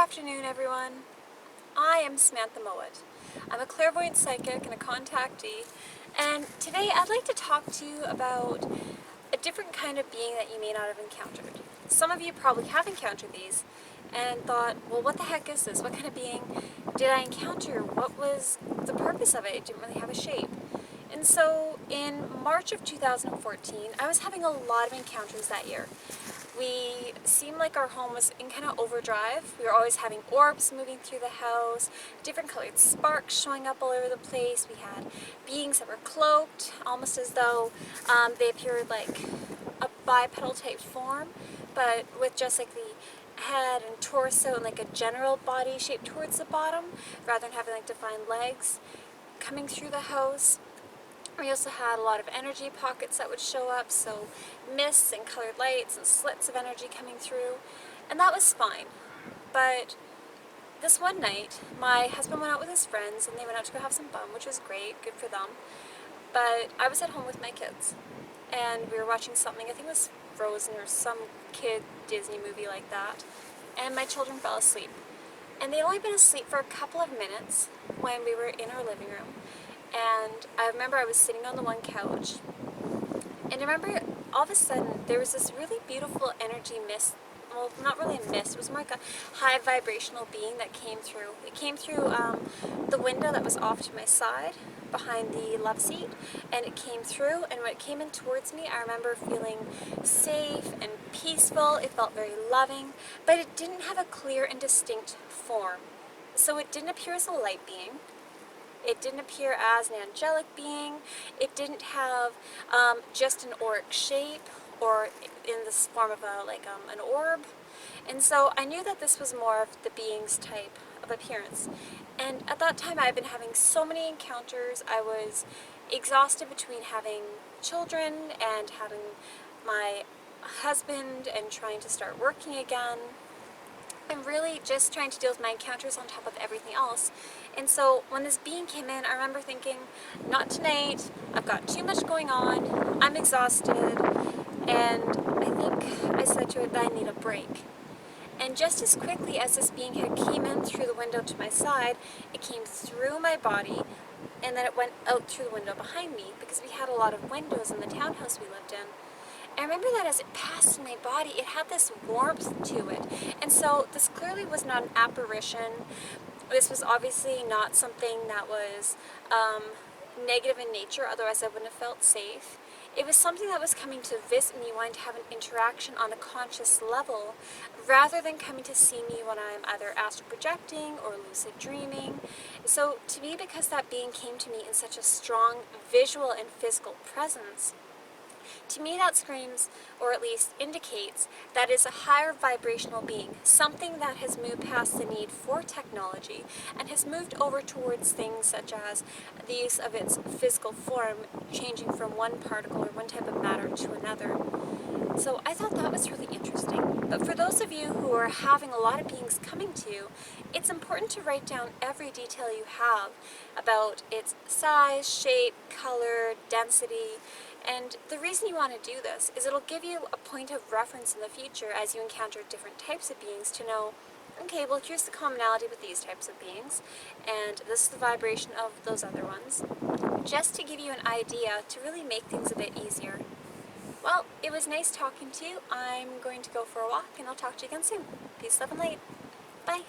afternoon, everyone. I am Samantha Mowat. I'm a clairvoyant psychic and a contactee, and today I'd like to talk to you about a different kind of being that you may not have encountered. Some of you probably have encountered these and thought, well, what the heck is this? What kind of being did I encounter? What was the purpose of it? It didn't really have a shape. And so in March of 2014, I was having a lot of encounters that year. We seemed like our home was in kind of overdrive. We were always having orbs moving through the house, different colored sparks showing up all over the place. We had beings that were cloaked, almost as though they appeared like a bipedal type form, but with just like the head and torso and like a general body shape towards the bottom, rather than having like defined legs coming through the house. We also had a lot of energy pockets that would show up, so mists and colored lights and slits of energy coming through, and that was fine. But this one night, my husband went out with his friends and they went out to go have some fun, which was great, good for them. But I was at home with my kids, and we were watching something, I think it was Frozen or some kid Disney movie like that, and my children fell asleep. And they'd only been asleep for a couple of minutes when we were in our living room. And I remember I was sitting on the one couch, and I remember all of a sudden there was this really beautiful energy mist. Well, not really a mist, it was more like a high vibrational being that came through. It came through the window that was off to my side behind the love seat, and it came through, and when it came in towards me, I remember feeling safe and peaceful. It felt very loving, but it didn't have a clear and distinct form. So it didn't appear as a light being. It didn't appear as an angelic being. It didn't have just an auric shape or in this form of an orb. And so I knew that this was more of the being's type of appearance. And at that time I had been having so many encounters. I was exhausted between having children and having my husband and trying to start working again. I'm really just trying to deal with my encounters on top of everything else. And so when this being came in, I remember thinking, not tonight, I've got too much going on, I'm exhausted, and I think I said to it that I need a break. And just as quickly as this being had came in through the window to my side, it came through my body, and then it went out through the window behind me, because we had a lot of windows in the townhouse we lived in. I remember that as it passed in my body, it had this warmth to it. And so this clearly was not an apparition. This was obviously not something that was negative in nature, otherwise I wouldn't have felt safe. It was something that was coming to visit me, wanting to have an interaction on a conscious level, rather than coming to see me when I'm either astral projecting or lucid dreaming. So to me, because that being came to me in such a strong visual and physical presence, to me that screams, or at least indicates, that is a higher vibrational being, something that has moved past the need for technology and has moved over towards things such as the use of its physical form changing from one particle or one type of matter to another. So I thought that was really interesting. But for those of you who are having a lot of beings coming to you, it's important to write down every detail you have about its size, shape, color, density. And the reason you want to do this is it'll give you a point of reference in the future as you encounter different types of beings to know, okay, well, here's the commonality with these types of beings, and this is the vibration of those other ones, just to give you an idea to really make things a bit easier. Well, it was nice talking to you. I'm going to go for a walk, and I'll talk to you again soon. Peace, love, and light. Bye.